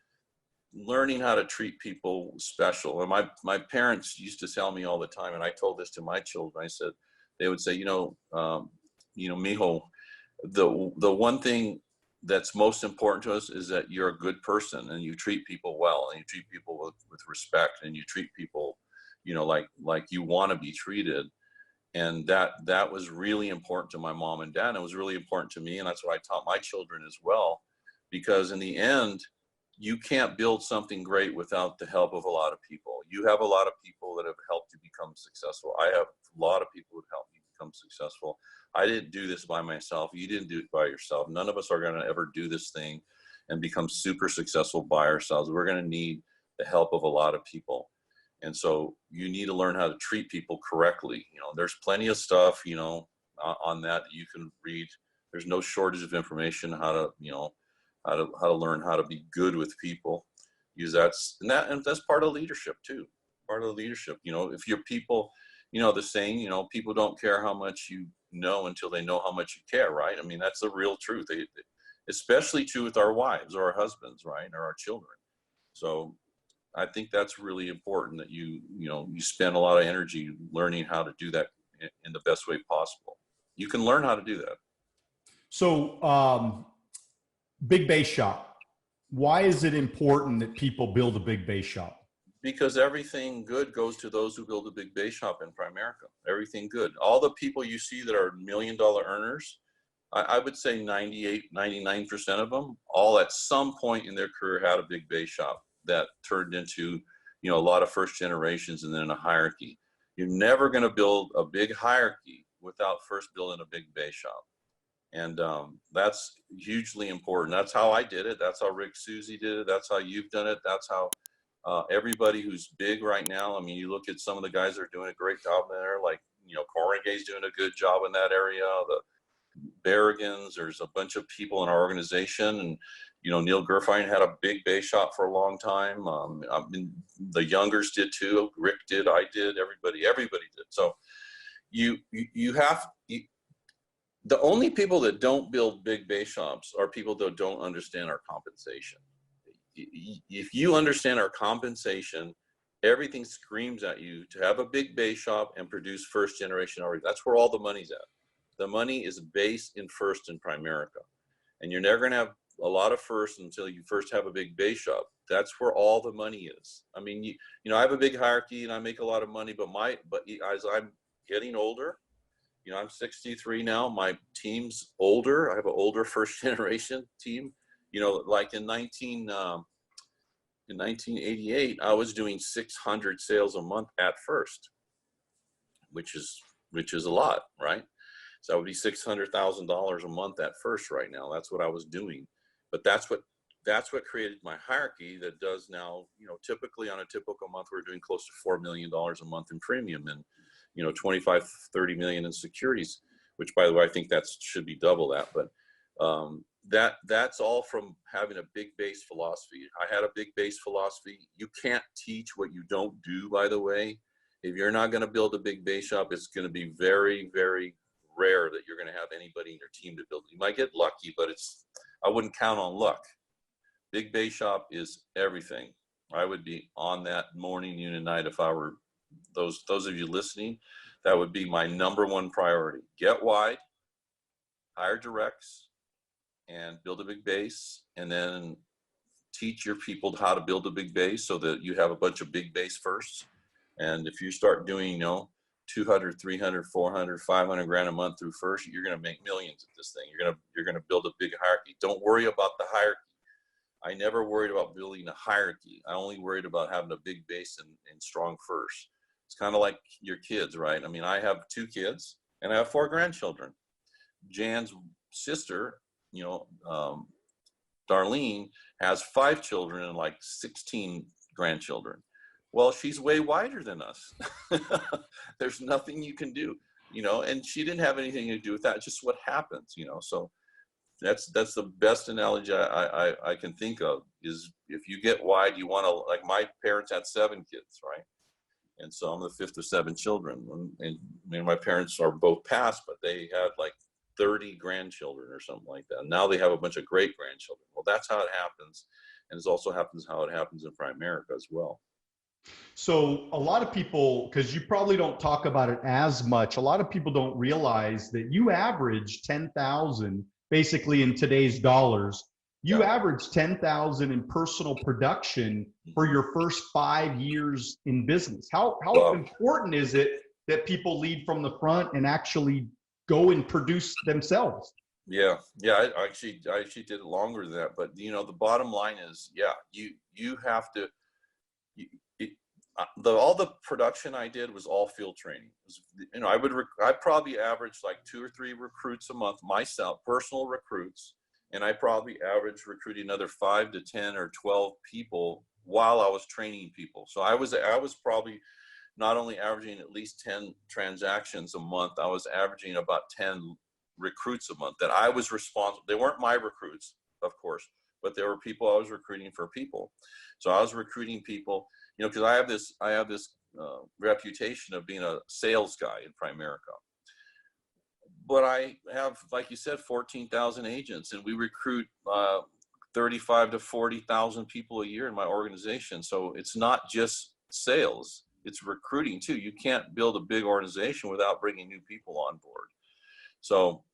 learning how to treat people special. And my parents used to tell me all the time, and I told this to my children. I said, they would say, mijo, the one thing that's most important to us is that you're a good person, and you treat people well, and you treat people with respect, and you treat people, you know, like you want to be treated. And that was really important to my mom and dad. And it was really important to me. And that's what I taught my children as well, because in the end, you can't build something great without the help of a lot of people. You have a lot of people that have helped you become successful. I have a lot of people that helped me become successful. I didn't do this by myself. You didn't do it by yourself. None of us are going to ever do this thing and become super successful by ourselves. We're going to need the help of a lot of people. And so you need to learn how to treat people correctly. You know, there's plenty of stuff, you know, on that you can read. There's no shortage of information how to learn how to be good with people. Use that, and that's part of leadership too. Part of leadership. You know, if your people, you know, the saying, you know, people don't care how much you know until they know how much you care, right? I mean, that's the real truth. Especially true with our wives or our husbands, right, or our children. So I think that's really important, that you spend a lot of energy learning how to do that in the best way possible. You can learn how to do that. So, big base shop. Why is it important that people build a big base shop? Because everything good goes to those who build a big base shop in Primerica. Everything good. All the people you see that are $1 million earners, I would say 98, 99% of them, all at some point in their career had a big base shop that turned into, you know, a lot of first generations and then a hierarchy. You're never going to build a big hierarchy without first building a big base shop. And that's hugely important. That's how I did it. That's how Rick Susie did it. That's how you've done it. That's how everybody who's big right now. I mean, you look at some of the guys that are doing a great job there, like, you know, Corrigay's doing a good job in that area. The Berrigans, there's a bunch of people in our organization, and you know, Neil Gerfine had a big base shop for a long time. I mean, the Youngers did too. Rick did. I did. Everybody did. So the only people that don't build big base shops are people that don't understand our compensation. If you understand our compensation, everything screams at you to have a big base shop and produce first generation already. That's where all the money's at. The money is based in first in Primerica, and you're never going to have a lot of first until you first have a big base shop. That's where all the money is. I mean, you know, I have a big hierarchy and I make a lot of money, but as I'm getting older, you know, I'm 63 now. My team's older. I have an older first generation team. You know, like in 1988, I was doing 600 sales a month at first, which is a lot, right? So that would be $600,000 a month at first right now. That's what I was doing. But that's what created my hierarchy that does now, you know, typically on a typical month, we're doing close to $4 million a month in premium, and, you know, 25, 30 million in securities, which, by the way, I think that should be double that. But that's all from having a big base philosophy. I had a big base philosophy. You can't teach what you don't do, by the way. If you're not going to build a big base shop, it's going to be very, very rare that you're going to have anybody in your team to build it. You might get lucky, but I wouldn't count on luck. Big base shop is everything. I would be on that morning, noon, and night if I were those of you listening. That would be my number one priority. Get wide, hire directs, and build a big base, and then teach your people how to build a big base so that you have a bunch of big base firsts. And if you start doing, you know, 200, 300, 400, 500 grand a month through first, you're going to make millions at this thing. You're going to build a big hierarchy. Don't worry about the hierarchy. I never worried about building a hierarchy. I only worried about having a big base and strong first. It's kind of like your kids, right? I mean, I have 2 kids and I have 4 grandchildren. Jan's sister, Darlene, has 5 children and like 16 grandchildren. Well, she's way wider than us. There's nothing you can do, and she didn't have anything to do with that. It's just what happens, so that's the best analogy I can think of, is if you get wide, you want to, like my parents had 7 kids, right? And so I'm the 5th of 7 children, and my parents are both passed, but they had like 30 grandchildren or something like that. Now they have a bunch of great grandchildren. Well, that's how it happens. And it also happens how it happens in Primerica as well. So a lot of people, because you probably don't talk about it as much, a lot of people don't realize that you average 10,000, basically in today's dollars, you average 10,000 in personal production for your first 5 years in business. How important is it that people lead from the front and actually go and produce themselves? Yeah, I actually did it longer than that. But the bottom line is, you have to. All the production I did was all field training. I probably averaged like 2 or 3 recruits a month myself, personal recruits, and I probably averaged recruiting another 5 to 10 or 12 people while I was training people. So I was probably not only averaging at least 10 transactions a month, I was averaging about 10 recruits a month that I was responsible. They weren't my recruits, of course, but there were people I was recruiting for people. So I was recruiting people, because I have this reputation of being a sales guy in Primerica. But I have, like you said, 14,000 agents, and we recruit 35 to 40,000 people a year in my organization. So it's not just sales, it's recruiting too. You can't build a big organization without bringing new people on board. So,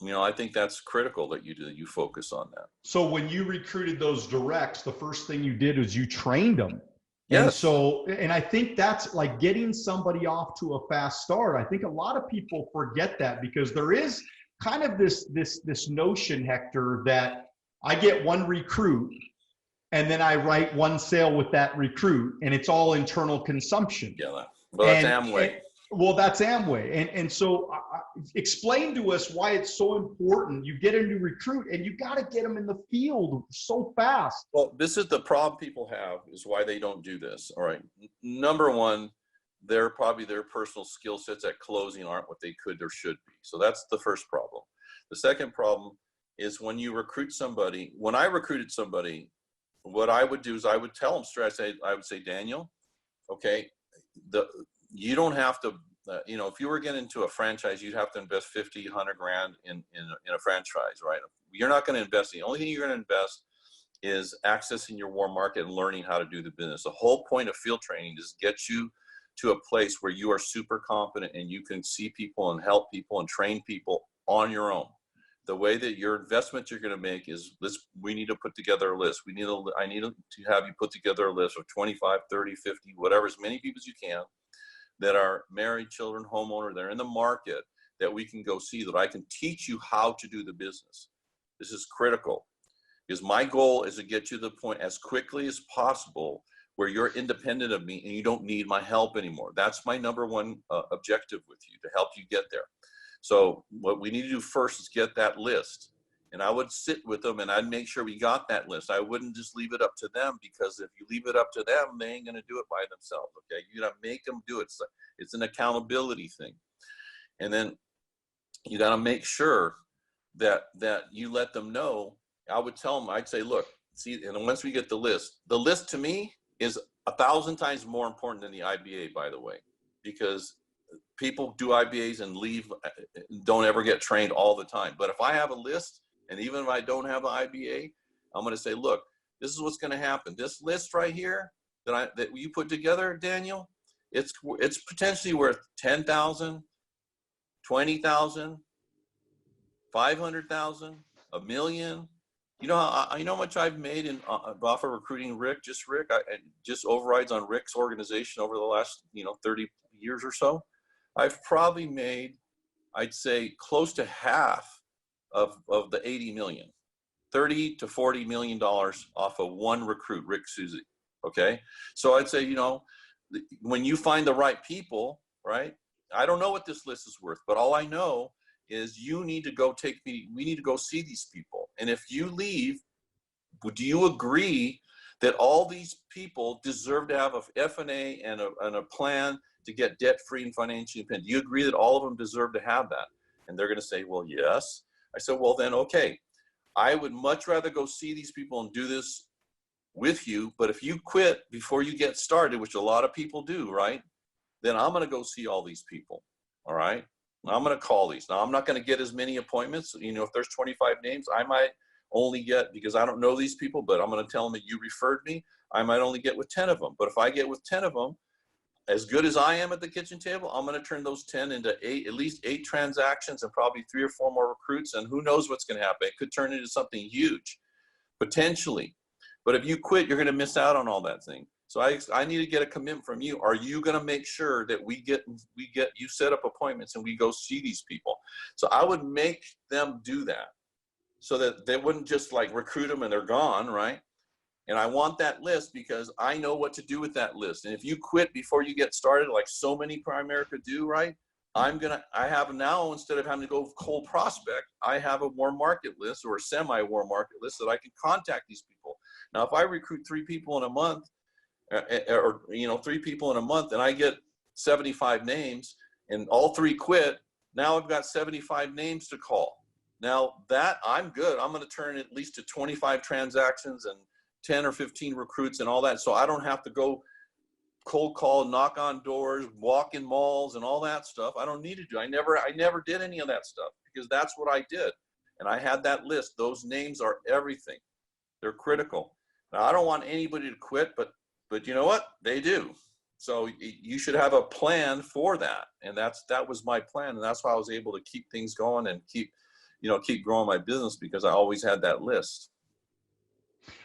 I think that's critical that you focus on that. So when you recruited those directs, the first thing you did was you trained them. Yes. And I think that's like getting somebody off to a fast start. I think a lot of people forget that, because there is kind of this notion, Hector, that I get one recruit and then I write one sale with that recruit and it's all internal consumption. Yeah. Well, that's Amway. That's Amway. And so explain to us why it's so important. You get a new recruit and you got to get them in the field so fast. Well, this is the problem people have, is why they don't do this. All right. Number one, their personal skill sets at closing aren't what they could or should be. So that's the first problem. The second problem is when you recruit somebody. When I recruited somebody, what I would do is I would tell them straight. I would say, Daniel, okay, you don't have to, if you were getting into a franchise, you'd have to invest 50, 100 grand in a franchise, right? You're not going to invest. The only thing you're going to invest is accessing your warm market and learning how to do the business. The whole point of field training is get you to a place where you are super competent and you can see people and help people and train people on your own. The way that your investment you're going to make is, we need to put together a list. I need to have you put together a list of 25, 30, 50, whatever, as many people as you can, that are married, children, homeowner, they're in the market, that we can go see, that I can teach you how to do the business. This is critical, because my goal is to get you to the point as quickly as possible where you're independent of me and you don't need my help anymore. That's my number one objective with you, to help you get there. So what we need to do first is get that list. And I would sit with them and I'd make sure we got that list. I wouldn't just leave it up to them, because if you leave it up to them, they ain't going to do it by themselves. Okay. You got to make them do it. It's an accountability thing. And then you got to make sure that you let them know. I would tell them, I'd say, look, see, and once we get the list to me is 1,000 times more important than the IBA, by the way, because people do IBAs and leave, don't ever get trained all the time. But if I have a list, and even if I don't have an IBA, I'm going to say, look, this is what's going to happen. This list right here that you put together, Daniel, it's potentially worth 10,000, 20,000, 500,000, $1 million. You know how much I've made off of recruiting Rick, just overrides on Rick's organization over the last 30. years or so, I've probably made, I'd say, close to half of the 80 million, 30 to 40 million dollars off of one recruit, Rick Susie. Okay, so I'd say, you know, when you find the right people, right? I don't know what this list is worth, but all I know is you need to go we need to go see these people. And if you leave, do you agree that all these people deserve to have a F&A and a plan to get debt-free and financially independent? Do you agree that all of them deserve to have that? And they're going to say, well, yes. I said, well, then, okay, I would much rather go see these people and do this with you. But if you quit before you get started, which a lot of people do, right? Then I'm going to go see all these people. All right. I'm going to call these. Now, I'm not going to get as many appointments. You know, if there's 25 names, I might only get, because I don't know these people, but I'm going to tell them that you referred me. I might only get with 10 of them. But if I get with 10 of them, as good as I am at the kitchen table, I'm going to turn those 10 into at least 8 transactions and probably 3 or 4 more recruits. And who knows what's going to happen? It could turn into something huge, potentially. But if you quit, you're going to miss out on all that thing. So I need to get a commitment from you. Are you going to make sure that we get you set up appointments and we go see these people? So I would make them do that so that they wouldn't just like recruit them and they're gone, right? And I want that list because I know what to do with that list. And if you quit before you get started, like so many Primerica do, right? I have now, instead of having to go cold prospect, I have a warm market list or a semi-warm market list that I can contact these people. Now, if I recruit 3 people in a month, or, you know, 3 people in a month, and I get 75 names and all 3 quit, now I've got 75 names to call. Now that I'm good, I'm going to turn at least to 25 transactions and 10 or 15 recruits and all that. So I don't have to go cold call, knock on doors, walk in malls and all that stuff. I don't need to do. I never did any of that stuff because that's what I did. And I had that list. Those names are everything. They're critical. Now I don't want anybody to quit, but you know what? They do. So you should have a plan for that. And that was my plan. And that's why I was able to keep things going and keep growing my business, because I always had that list.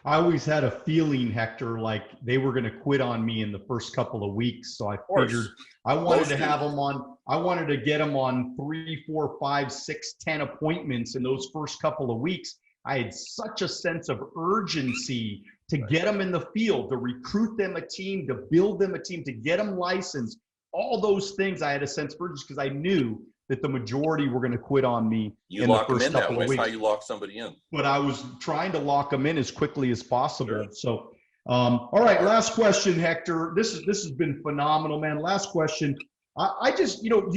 I always had a feeling, Hector, like they were going to quit on me in the first couple of weeks. So I figured I wanted to have them on. I wanted to get them on 3, 4, 5, 6, 10 appointments in those first couple of weeks. I had such a sense of urgency to get them in the field, to recruit them a team, to build them a team, to get them licensed. All those things I had a sense of urgency because I knew that the majority were going to quit on me in the first couple of weeks. That's how you lock somebody in. But I was trying to lock them in as quickly as possible. Sure. So, all right, last question, Hector. This has been phenomenal, man. Last question. I just, you know,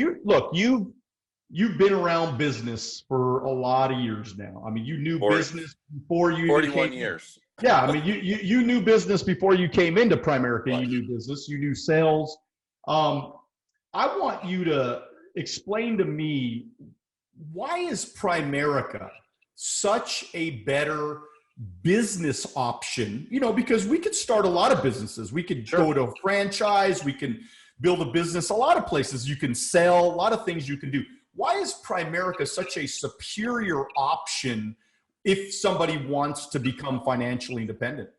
you've been around business for a lot of years now. I mean, you knew business before you 41 years. Yeah, I mean, you knew business before you came into Primerica. Right. You knew business. You knew sales. I want you to explain to me, why is Primerica such a better business option? You know, because we could start a lot of businesses. We could go to a franchise. We can build a business. A lot of places you can sell. A lot of things you can do. Why is Primerica such a superior option if somebody wants to become financially independent?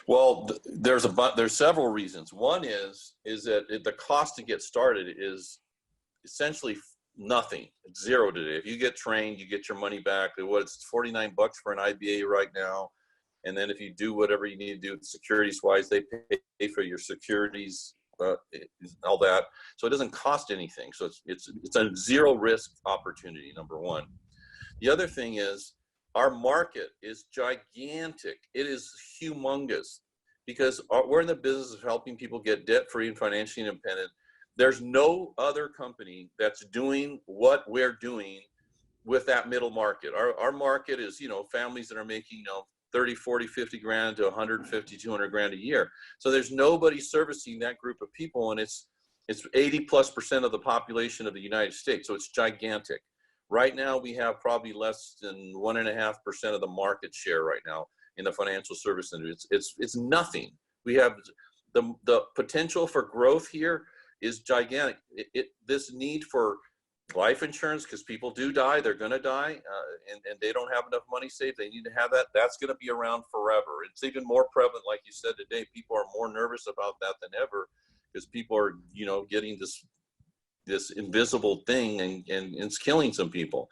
Well, there's several reasons. One is that the cost to get started is essentially nothing. It's zero today. If you get trained, you get your money back. It's $49 for an IBA right now. And then if you do whatever you need to do securities wise, they pay for your securities, all that. So it doesn't cost anything. So it's a zero risk opportunity, number one. The other thing is, our market is gigantic. It is humongous because we're in the business of helping people get debt-free and financially independent. There's no other company that's doing what we're doing with that middle market. Our market is, you know, families that are making, you know, 30, 40, 50 grand to 150, 200 grand a year. So there's nobody servicing that group of people. And it's 80+% of the population of the United States. So it's gigantic. Right now, we have probably less than 1.5% of the market share right now in the financial service industry. It's nothing. We have the potential for growth here is gigantic. This need for life insurance, because people do die, they're going to die, and they don't have enough money saved. They need to have that. That's going to be around forever. It's even more prevalent, like you said today. People are more nervous about that than ever because people are, you know, getting this invisible thing and it's killing some people.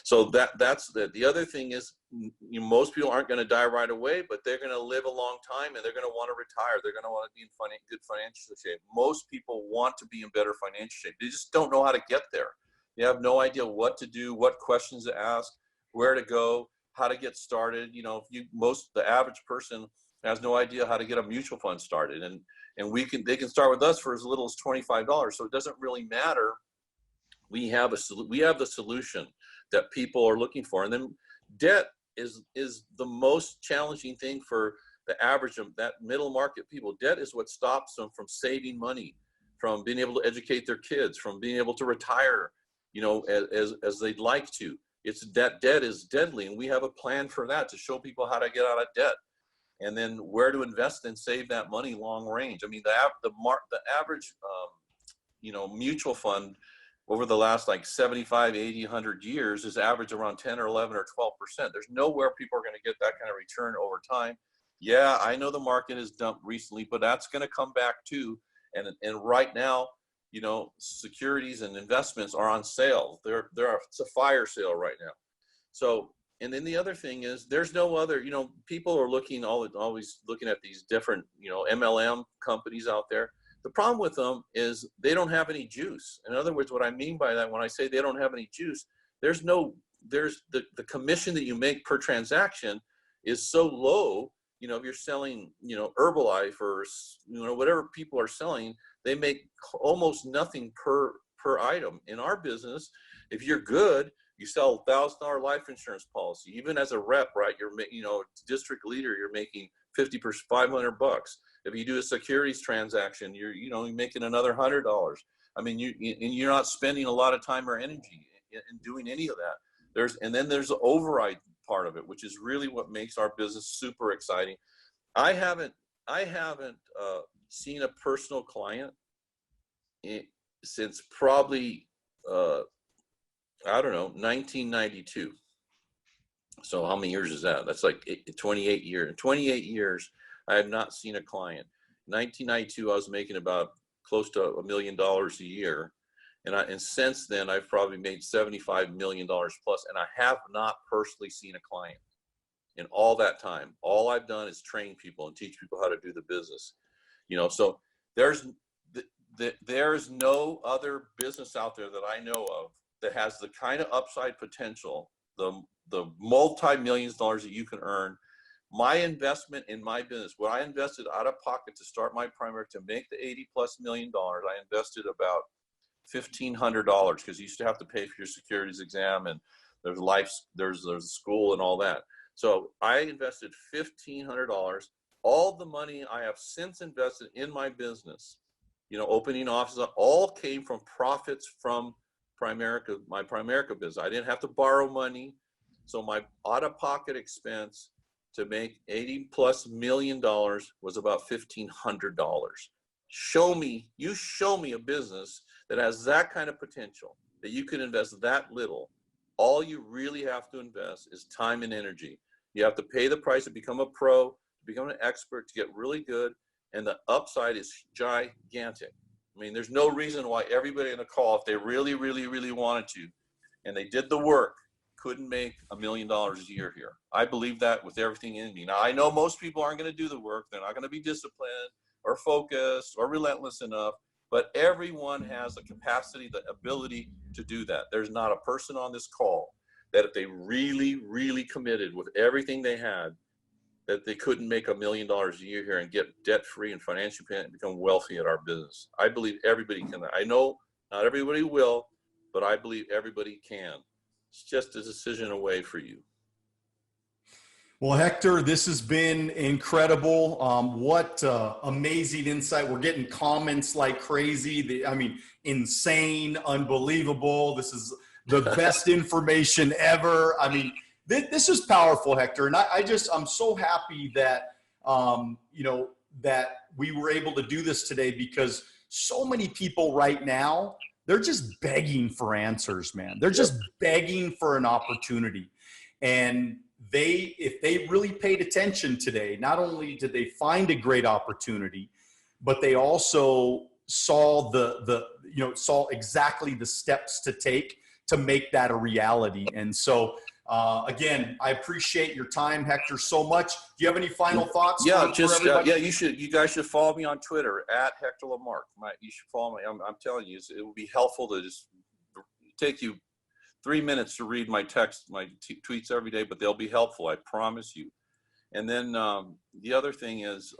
So that's the other thing is, you know, most people aren't going to die right away, but they're going to live a long time and they're going to want to retire. They're going to want to be in good financial shape. Most people want to be in better financial shape. They just don't know how to get there. They have no idea what to do, what questions to ask, where to go, how to get started. You know, the average person has no idea how to get a mutual fund started, and they can start with us for as little as $25. So it doesn't really matter. We have the solution that people are looking for. And then debt is the most challenging thing for the average of that middle market people. Debt is what stops them from saving money, from being able to educate their kids, from being able to retire, you know, as they'd like to. It's that debt is deadly, and we have a plan for that, to show people how to get out of debt, and then where to invest and save that money long range. I mean, the average, you know, mutual fund over the last like 75, 80, 100 years is average around 10 or 11 or 12%. There's nowhere people are going to get that kind of return over time. Yeah, I know the market has dumped recently, but that's going to come back too. And right now, you know, securities and investments are on sale. It's a fire sale right now. So, and then the other thing is, there's no other, you know, people are always looking at these different, you know, MLM companies out there. The problem with them is they don't have any juice. In other words, what I mean by that, when I say they don't have any juice, there's the commission that you make per transaction is so low. You know, if you're selling, you know, Herbalife or, you know, whatever people are selling, they make almost nothing per item. In our business, if you're good, you sell a $1,000 life insurance policy. Even as a rep, right, you're, you know, district leader, you're making $500 If you do a securities transaction, you're making another $100. I mean, you're not spending a lot of time or energy in doing any of that. Then there's the override part of it, which is really what makes our business super exciting. I haven't seen a personal client since probably I don't know, 1992. So how many years is that? That's like 28 years. In 28 years, I have not seen a client. In 1992, I was making about close to $1 million a year. And since then, I've probably made $75 million plus, and I have not personally seen a client in all that time. All I've done is train people and teach people how to do the business. You know, so there's no other business out there that I know of that has the kind of upside potential, the multi-millions of dollars that you can earn. My investment in my business, what I invested out of pocket to start my Primerica, to make the $80+ million, I invested about $1,500, because you used to have to pay for your securities exam, and there's school and all that. So I invested $1,500. All the money I have since invested in my business, you know, opening offices, all came from profits from Primerica, my Primerica business. I didn't have to borrow money. So my out-of-pocket expense to make $80+ million was about $1,500. Show me a business that has that kind of potential, that you can invest that little. All you really have to invest is time and energy. You have to pay the price to become a pro, to become an expert, to get really good, and the upside is gigantic. I mean, there's no reason why everybody in the call, if they really, really, really wanted to, and they did the work, couldn't make $1 million a year here. I believe that with everything in me. Now, I know most people aren't going to do the work. They're not going to be disciplined or focused or relentless enough, but everyone has the capacity, the ability to do that. There's not a person on this call that if they really, really committed with everything they had, that they couldn't make $1 million a year here and get debt-free and financially independent and become wealthy at our business. I believe everybody can. I know not everybody will, but I believe everybody can. It's just a decision away for you. Well, Hector, this has been incredible. What amazing insight. We're getting comments like crazy. I mean, insane, unbelievable. This is the best information ever. I mean, this is powerful, Hector. And I'm so happy that, that we were able to do this today, because so many people right now, they're just begging for answers, man. They're just begging for an opportunity. And if they really paid attention today, not only did they find a great opportunity, but they also saw saw exactly the steps to take to make that a reality. And so, again, I appreciate your time, Hector, so much. Do you have any final thoughts? Yeah, for you guys should follow me on Twitter at Hector Lamarque. You should follow me. I'm telling you, it will be helpful to just take you 3 minutes to read my text, my tweets every day, but they'll be helpful. I promise you. And then the other thing is,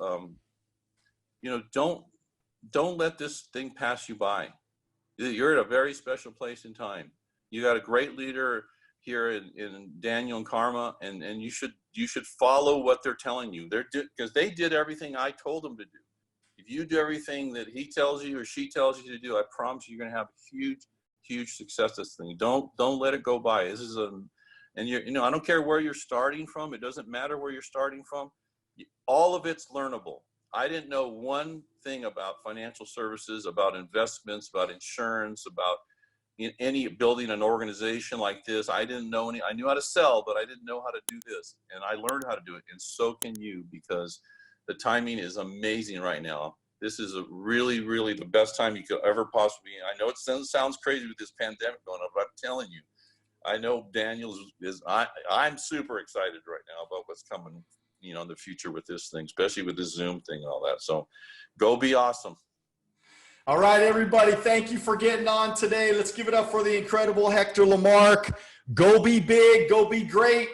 don't let this thing pass you by. You're at a very special place in time. You got a great leader here in Daniel and Karma, and you should follow what they're telling you. Because they did everything I told them to do. If you do everything that he tells you or she tells you to do, I promise you're going to have a huge success. This thing. Don't let it go by. This is I don't care where you're starting from. It doesn't matter where you're starting from. All of it's learnable. I didn't know one thing about financial services, about investments, about insurance, about any building an organization like this. I didn't know any. I knew how to sell, but I didn't know how to do this, and I learned how to do it. And so can you, because the timing is amazing right now. This is really the best time you could ever possibly be. I know it sounds crazy with this pandemic going on, but I'm telling you, I know Daniel's I'm super excited right now about what's coming, in the future with this thing, especially with this Zoom thing and all that. So go be awesome. All right, everybody. Thank you for getting on today. Let's give it up for the incredible Hector Lamarque. Go be big. Go be great.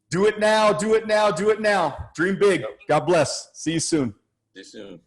Do it now. Do it now. Do it now. Dream big. God bless. See you soon. See you soon.